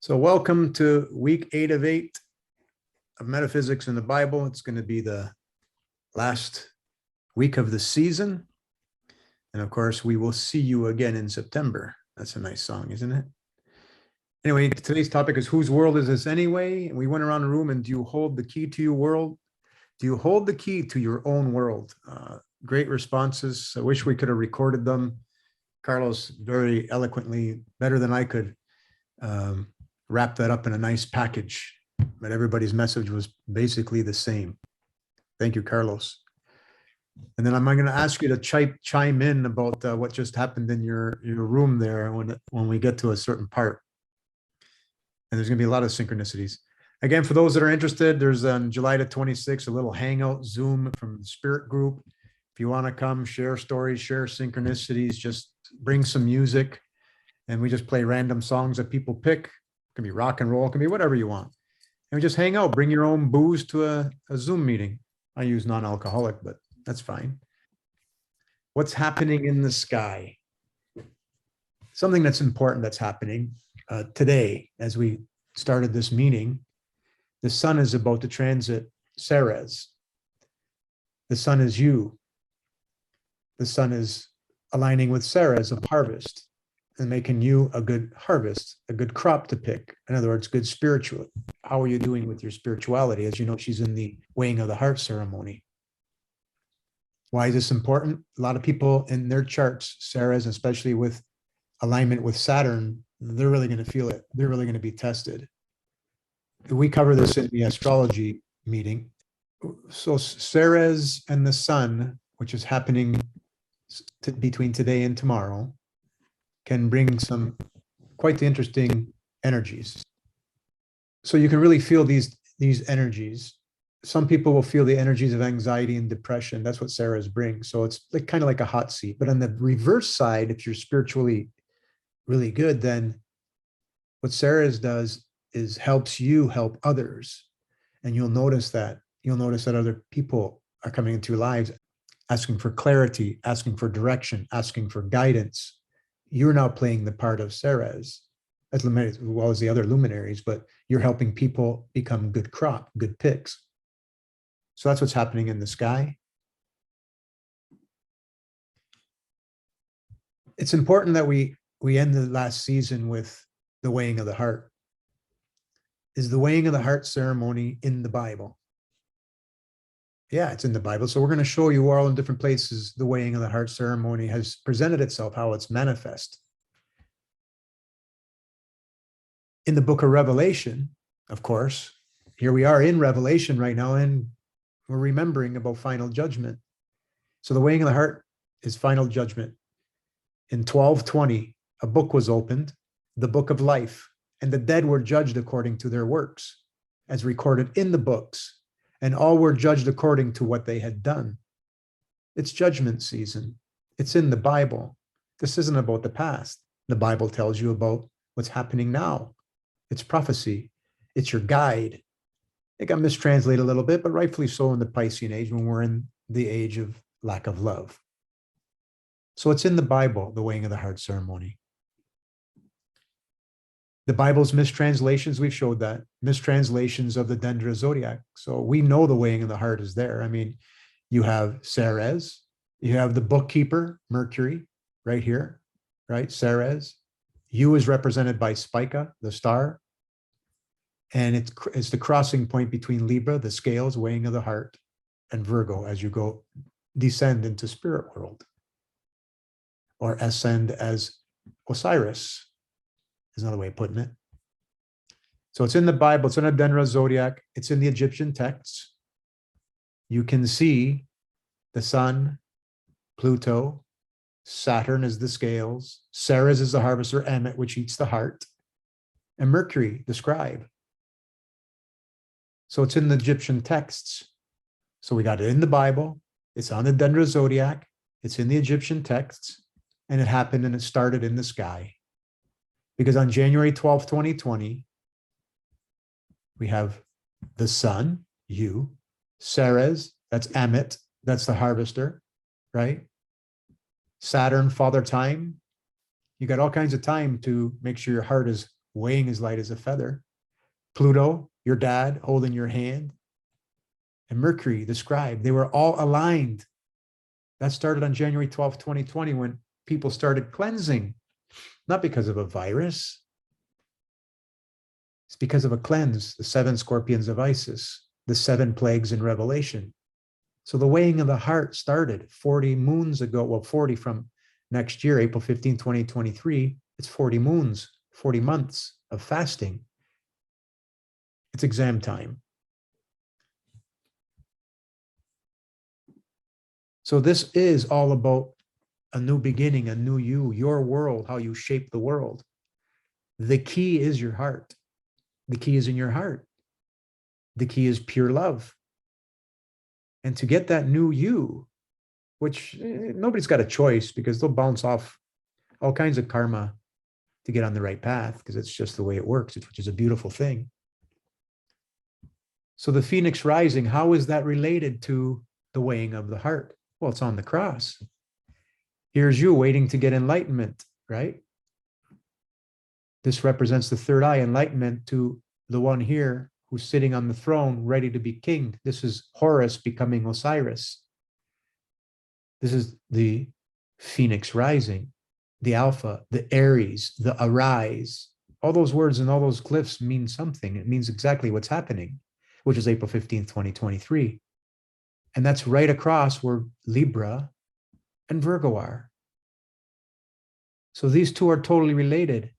So welcome to week 8 of 8 of Metaphysics in the Bible. It's going to be the last week of the season. And of course, we will see you again in September. That's a nice song, isn't it? Anyway, today's topic is whose world is this anyway? And we went around the room and do you hold the key to your world? Do you hold the key to your own world? Great responses. I wish we could have recorded them. Carlos very eloquently, better than I could, wrap that up in a nice package, but everybody's message was basically the same. Thank you, Carlos. And then I'm going to ask you to chime in about what just happened in your room there when we get to a certain part. And there's going to be a lot of synchronicities. Again, for those that are interested, there's on July the 26th, a little hangout Zoom from the Spirit Group. If you want to come, share stories, share synchronicities, just bring some music. And we just play random songs that people pick. It can be rock and roll, it can be whatever you want. And we just hang out, bring your own booze to a Zoom meeting. I use non-alcoholic, but that's fine. What's happening in the sky? Something that's important that's happening today as we started this meeting. The sun is about to transit Ceres. The sun is you. The sun is aligning with Ceres of harvest and making you a good harvest, a good crop to pick. In other words, good spiritual. How are you doing with your spirituality? As you know, she's in the weighing of the heart ceremony. Why is this important? A lot of people in their charts, Ceres, especially with alignment with Saturn, they're really going to feel it. They're really going to be tested. We cover this in the astrology meeting. So Ceres and the sun, which is happening between today and tomorrow, can bring some quite interesting energies. So you can really feel these energies. Some people will feel the energies of anxiety and depression. That's what Ceres brings. So it's like kind of like a hot seat. But on the reverse side, if you're spiritually really good, then what Ceres does is helps you help others. And you'll notice that other people are coming into your lives asking for clarity, asking for direction, asking for guidance. You're now playing the part of Ceres as well as the other luminaries, but you're helping people become good crop, good picks. So that's what's happening in the sky. It's important that we end the last season with the weighing of the heart. Is the weighing of the heart ceremony in the Bible? Yeah, it's in the Bible. So we're going to show you all in different places the weighing of the heart ceremony has presented itself, how it's manifest. In the book of Revelation, of course, here we are in Revelation right now, and we're remembering about final judgment. So the weighing of the heart is final judgment. In 1220, a book was opened, the book of life, and the dead were judged according to their works, as recorded in the books. And all were judged according to what they had done. It's judgment season. It's in the Bible. This isn't about the past. The Bible tells you about what's happening now. It's prophecy. It's your guide. It got mistranslated a little bit, but rightfully so in the Piscean age when we're in the age of lack of love. So it's in the Bible, the weighing of the heart ceremony. The Bible's mistranslations, we've showed that, mistranslations of the Denderah Zodiac. So we know the weighing of the heart is there. I mean, you have Ceres, you have the bookkeeper, Mercury, right here, right? Ceres. You is represented by Spica, the star. And it's the crossing point between Libra, the scales, weighing of the heart, and Virgo as you descend into spirit world. Or ascend as Osiris. Is another way of putting it. So it's in the Bible, it's in the Denderah Zodiac, it's in the Egyptian texts. You can see the sun, Pluto, Saturn is the scales, Ceres is the harvester, Emmet, which eats the heart, and Mercury, the scribe. So it's in the Egyptian texts. So we got it in the Bible, it's on the Denderah Zodiac, it's in the Egyptian texts, and it happened and it started in the sky. Because on January 12th, 2020, we have the sun, you, Ceres, that's Emmet, that's the harvester, right? Saturn, Father Time. You got all kinds of time to make sure your heart is weighing as light as a feather. Pluto, your dad, holding your hand. And Mercury, the scribe, they were all aligned. That started on January 12th, 2020, when people started cleansing, not because of a virus. It's because of a cleanse, the 7 scorpions of Isis, the 7 plagues in Revelation. So the weighing of the heart started 40 moons ago, well, 40 from next year, April 15, 2023. It's 40 moons, 40 months of fasting. It's exam time. So this is all about a new beginning, a new you, your world, how you shape the world. The key is your heart. The key is in your heart. The key is pure love. And to get that new you, which nobody's got a choice, because they'll bounce off all kinds of karma to get on the right path, because it's just the way it works, which is a beautiful thing. So the Phoenix rising, how is that related to the weighing of the heart? Well, it's on the cross. Here's you waiting to get enlightenment, right? This represents the third eye, enlightenment, to the one here who's sitting on the throne, ready to be king. This is Horus becoming Osiris. This is the Phoenix rising, the Alpha, the Aries, the Arise. All those words and all those glyphs mean something. It means exactly what's happening, which is April 15th, 2023. And that's right across where Libra and Virgo are. So these two are totally related.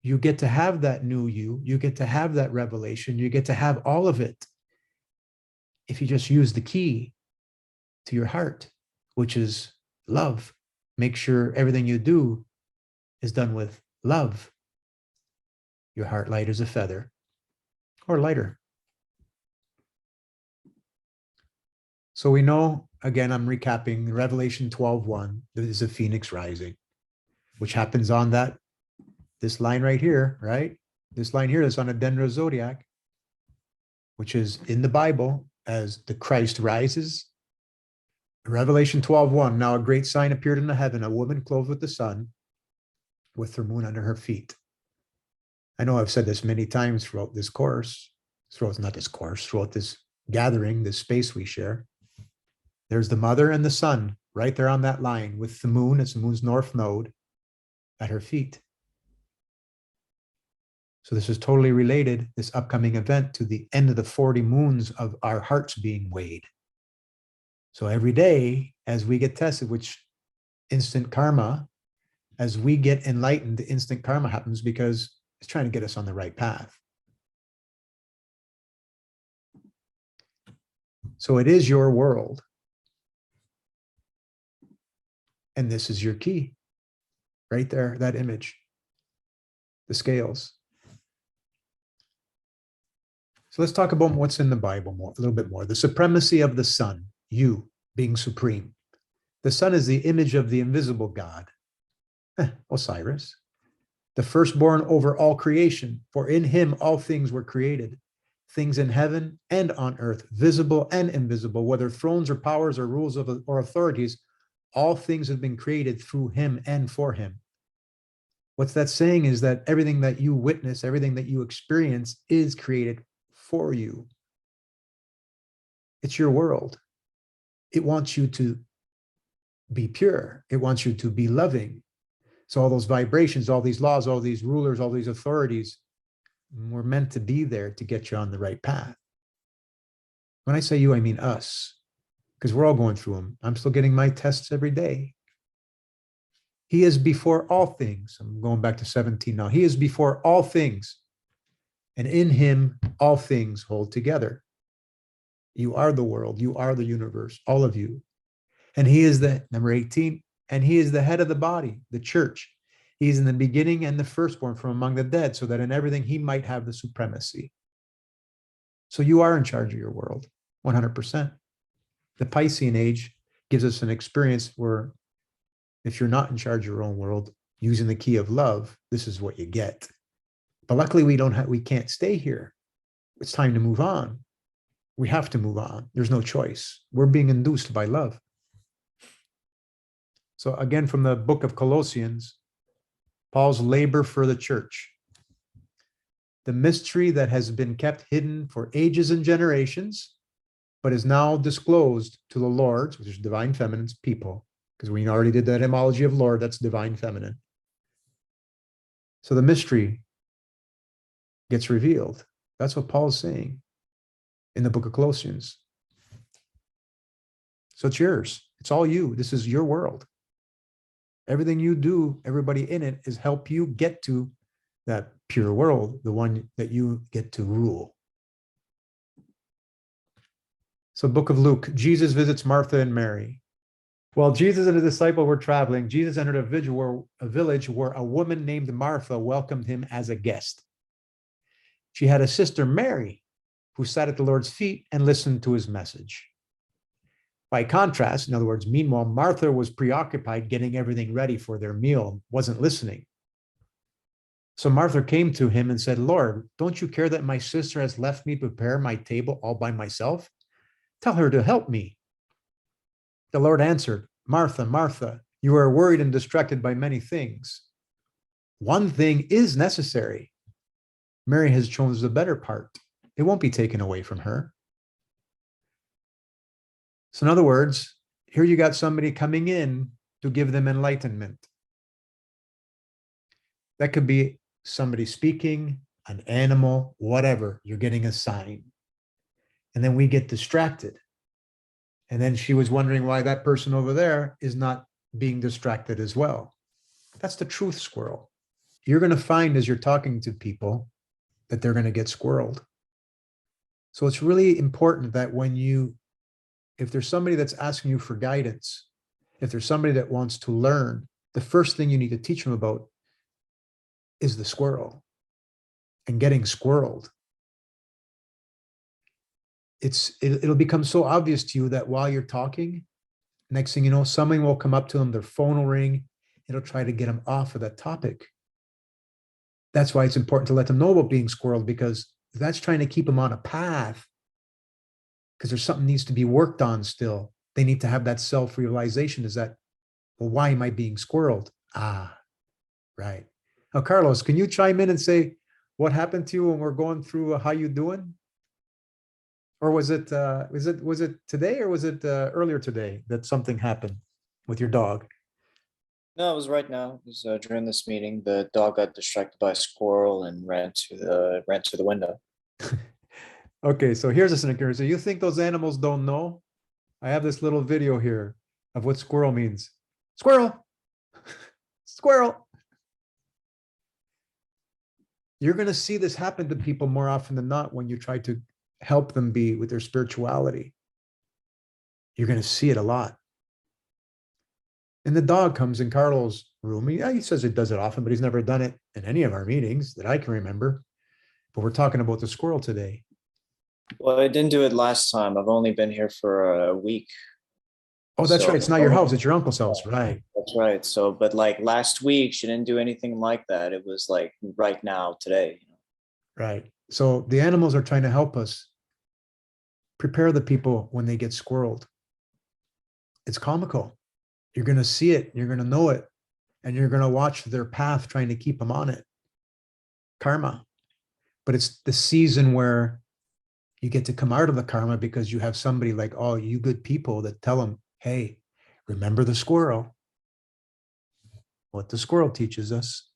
You get to have that new you get to have that revelation, you get to have all of it if you just use the key to your heart, which is love. Make sure everything you do is done with love. Your heart light as a feather, or lighter. So we know, again, I'm recapping Revelation 12:1, there is a Phoenix rising, which happens on this line right here, right? This line here is on a Denderah Zodiac, which is in the Bible as the Christ rises. Revelation 12:1, now a great sign appeared in the heaven, a woman clothed with the sun, with her moon under her feet. I know I've said this many times throughout this course, throughout this gathering, this space we share. There's the mother and the sun right there on that line with the moon, it's the moon's north node, at her feet. So this is totally related, this upcoming event, to the end of the 40 moons of our hearts being weighed. So every day, as we get tested, which instant karma, as we get enlightened, the instant karma happens because it's trying to get us on the right path. So it is your world. And this is your key. Right there, that image. The scales. So let's talk about what's in the Bible more, a little bit more. The supremacy of the sun, you being supreme. The sun is the image of the invisible God, Osiris, the firstborn over all creation, for in him all things were created, things in heaven and on earth, visible and invisible, whether thrones or powers or rules or authorities, all things have been created through him and for him. What's that saying is that everything that you witness, everything that you experience is created for you. It's your world. It wants you to be pure. It wants you to be loving. So all those vibrations, all these laws, all these rulers, all these authorities were meant to be there to get you on the right path. When I say you, I mean us, because we're all going through them. I'm still getting my tests every day. He is before all things. I'm going back to 17 now. He is before all things, and in him all things hold together. You are the world. You are the universe, all of you. And he is the, number 18, and he is the head of the body, the church. He is in the beginning and the firstborn from among the dead, so that in everything he might have the supremacy. So you are in charge of your world, 100%. The Piscean age gives us an experience where if you're not in charge of your own world, using the key of love, this is what you get. But luckily we can't stay here. It's time to move on. We have to move on. There's no choice. We're being induced by love. So again, from the book of Colossians, Paul's labor for the church. the mystery that has been kept hidden for ages and generations, but is now disclosed to the Lords, which is divine feminine's people, because we already did that etymology of Lord, that's divine feminine. So the mystery gets revealed. That's what Paul's saying in the book of Colossians. So it's yours. It's all you. This is your world. Everything you do, everybody in it, is help you get to that pure world, the one that you get to rule. So book of Luke, Jesus visits Martha and Mary. While Jesus and a disciple were traveling, Jesus entered a village where a woman named Martha welcomed him as a guest. She had a sister, Mary, who sat at the Lord's feet and listened to his message. By contrast, in other words, meanwhile, Martha was preoccupied getting everything ready for their meal, wasn't listening. So Martha came to him and said, Lord, don't you care that my sister has left me to prepare my table all by myself? Tell her to help me. The Lord answered, Martha, Martha, you are worried and distracted by many things. One thing is necessary. Mary has chosen the better part. It won't be taken away from her. So in other words, here you got somebody coming in to give them enlightenment. That could be somebody speaking, an animal, whatever. You're getting a sign. And then we get distracted. And then she was wondering why that person over there is not being distracted as well. That's the truth squirrel. You're going to find as you're talking to people that they're going to get squirreled. So it's really important that if there's somebody that's asking you for guidance, if there's somebody that wants to learn, the first thing you need to teach them about is the squirrel and getting squirreled. It'll become so obvious to you that while you're talking, next thing you know, someone will come up to them, their phone will ring, it'll try to get them off of that topic. That's why it's important to let them know about being squirreled, because that's trying to keep them on a path, because there's something needs to be worked on still. They need to have that self-realization is that, well, why am I being squirreled? Ah, right. Now, Carlos, can you chime in and say what happened to you when we're going through how you doing? Or was it today, or was it earlier today that something happened with your dog? No, it was right now. It was during this meeting. The dog got distracted by a squirrel and ran to the window. Okay, so here's a scenario. So you think those animals don't know? I have this little video here of what squirrel means. Squirrel, squirrel. You're going to see this happen to people more often than not when you try to help them be with their spirituality. You're going to see it a lot. And the dog comes in Carlos' room. He says it does it often, but he's never done it in any of our meetings that I can remember. But we're talking about the squirrel today. Well, I didn't do it last time. I've only been here for a week. Oh, that's right. It's not your house. It's your uncle's house. Right. That's right. So, but like last week, she didn't do anything like that. It was like right now, today. Right. So the animals are trying to help us prepare the people when they get squirreled. It's comical. You're going to see it. You're going to know it. And you're going to watch their path trying to keep them on it. Karma. But it's the season where you get to come out of the karma because you have somebody like, oh, you good people that tell them, hey, remember the squirrel. What the squirrel teaches us.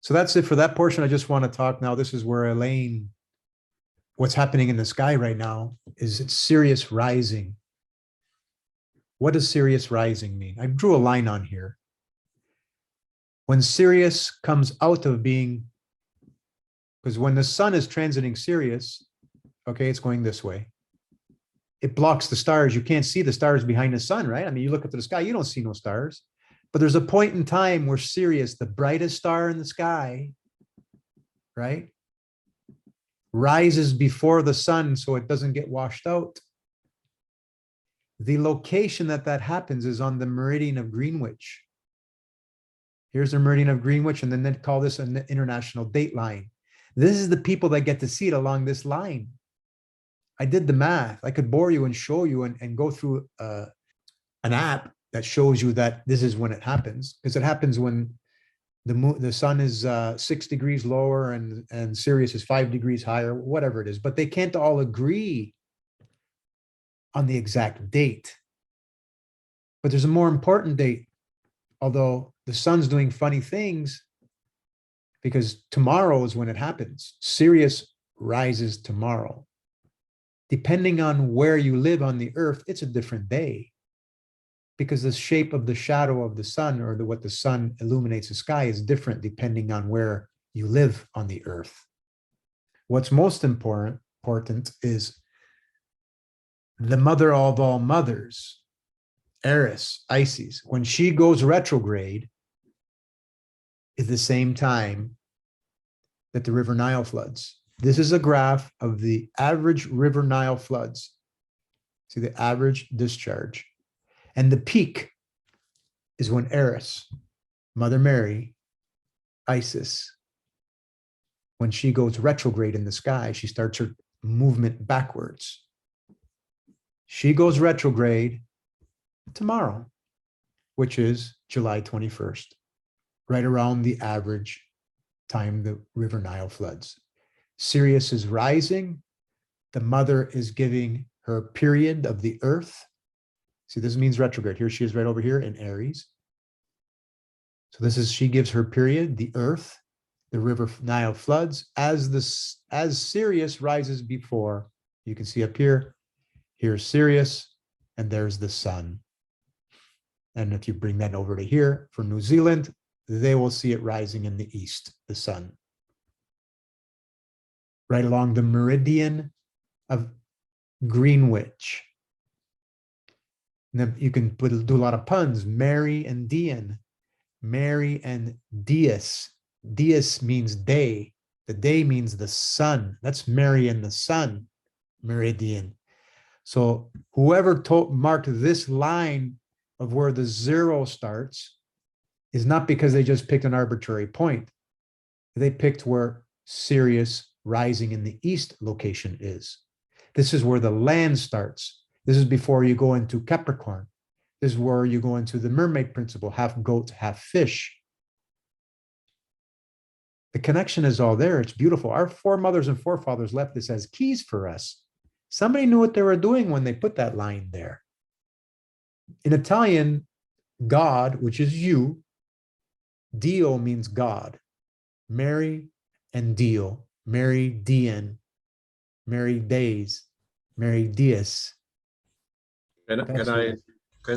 So that's it for that portion. I just want to talk now. This is where Elaine, what's happening in the sky right now is it's Sirius rising. What does Sirius rising mean? I drew a line on here. When Sirius comes out of being, because when the sun is transiting Sirius, okay, it's going this way. It blocks the stars. You can't see the stars behind the sun, right? I mean, you look up to the sky, you don't see no stars. But there's a point in time where Sirius, the brightest star in the sky, right, rises before the sun so it doesn't get washed out. The location that happens is on the meridian of Greenwich. Here's the meridian of Greenwich, and then they call this an international date line. This is the people that get to see it along this line. I did the math. I could bore you and show you and go through an app that shows you that this is when it happens, because it happens when the sun is 6 degrees lower and Sirius is 5 degrees higher, whatever it is, but they can't all agree on the exact date. But there's a more important date, although the sun's doing funny things, because tomorrow is when it happens. Sirius rises tomorrow. Depending on where you live on the earth, it's a different day, because the shape of the shadow of the sun, or what the sun illuminates the sky, is different depending on where you live on the earth. What's most important is the mother of all mothers, Eris, Isis, when she goes retrograde, is the same time that the River Nile floods. This is a graph of the average River Nile floods. See the average discharge. And the peak is when Eris, Mother Mary, Isis, when she goes retrograde in the sky, she starts her movement backwards. She goes retrograde tomorrow, which is July 21st, right around the average time the River Nile floods. Sirius is rising. The mother is giving her period of the earth. See, this means retrograde. Here she is right over here in Aries. So this is, she gives her period, the earth, the River Nile floods. As Sirius rises before, you can see up here, here's Sirius, and there's the sun. And if you bring that over to here for New Zealand, they will see it rising in the east, the sun. Right along the meridian of Greenwich. And then you can do a lot of puns, Mary and Dian, Mary and Dias. Dias means day. The day means the sun. That's Mary and the sun, meridian. So whoever marked this line of where the 0 starts is not because they just picked an arbitrary point. They picked where Sirius rising in the east location is. This is where the land starts. This is before you go into Capricorn. This is where you go into the mermaid principle, half goat, half fish. The connection is all there. It's beautiful. Our foremothers and forefathers left this as keys for us. Somebody knew what they were doing when they put that line there. In Italian, God, which is you, Dio means God. Mary and Dio, Mary Dian, Mary Days, Mary Dias. Can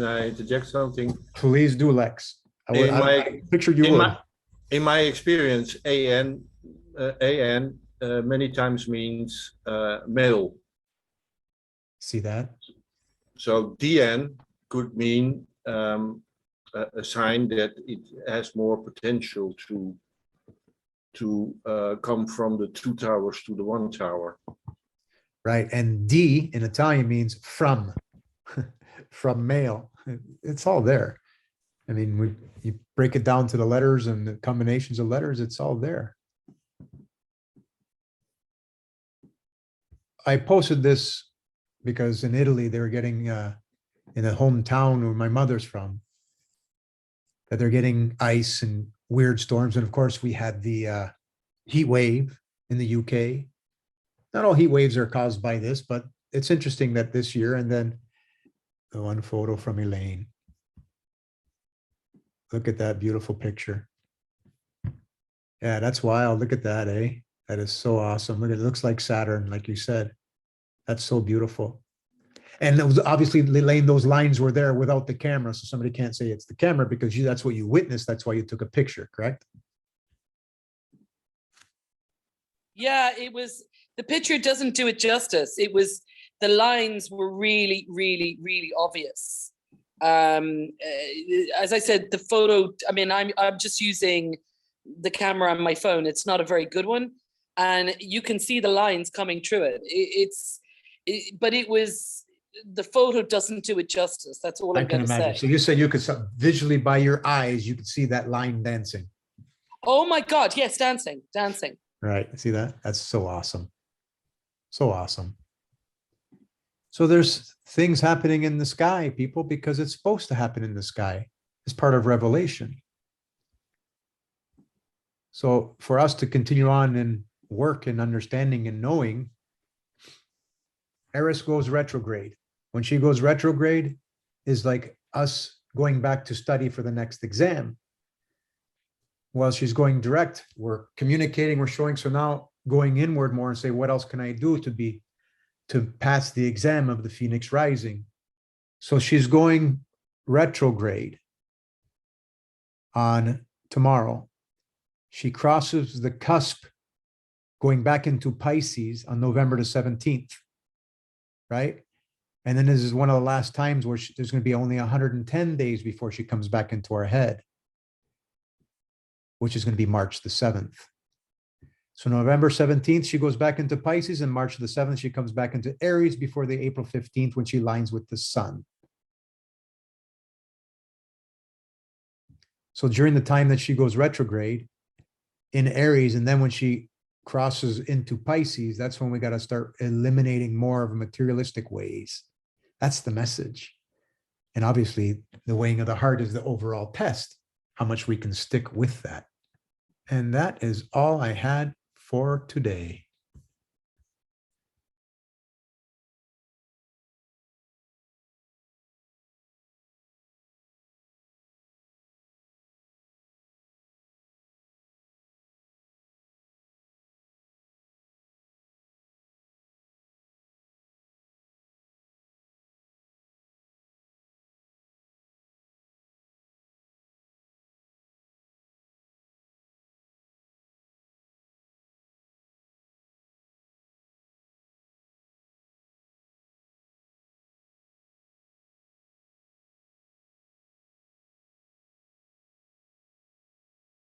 I interject something? Please do, Lex. I pictured you would. In my experience, AN many times means male. See that? So DN could mean a sign that it has more potential to come from the 2 towers to the 1 tower. Right. And D in Italian means from, from male. It's all there. I mean, you break it down to the letters and the combinations of letters, it's all there. I posted this because in Italy, they were getting, in the hometown where my mother's from, that they're getting ice and weird storms. And of course, we had the heat wave in the UK. Not all heat waves are caused by this, but it's interesting that this year, and then the one photo from Elaine. Look at that beautiful picture. Yeah, that's wild. Look at that, eh? That is so awesome. Look, it looks like Saturn, like you said. That's so beautiful. And it was obviously, Elaine, those lines were there without the camera, so somebody can't say it's the camera because that's what you witnessed. That's why you took a picture, correct? Yeah, it was, the picture doesn't do it justice. It was, the lines were really, really, really obvious. As I said, the photo, I mean, I'm just using the camera on my phone. It's not a very good one. And you can see the lines coming through it. But it was, the photo doesn't do it justice. That's all I'm going to say. So you said you could visually by your eyes, you could see that line dancing. Oh my God. Yes. Dancing. Right. See that? That's so awesome. So awesome. So there's things happening in the sky, people, because it's supposed to happen in the sky. It's part of revelation. So for us to continue on and work and understanding and knowing, Eris goes retrograde. When she goes retrograde, is like us going back to study for the next exam. While she's going direct, we're communicating, we're showing. So now going inward more and say, what else can I do to pass the exam of the Phoenix Rising? So she's going retrograde on tomorrow. She crosses the cusp going back into Pisces on November the 17th, right? And then this is one of the last times where there's going to be only 110 days before she comes back into our head, which is going to be March the 7th. So November 17th, she goes back into Pisces, and March the 7th, she comes back into Aries before the April 15th when she lines with the sun. So during the time that she goes retrograde in Aries, and then when she crosses into Pisces, that's when we got to start eliminating more of materialistic ways. That's the message. And obviously, the weighing of the heart is the overall test, how much we can stick with that. And that is all I had for today.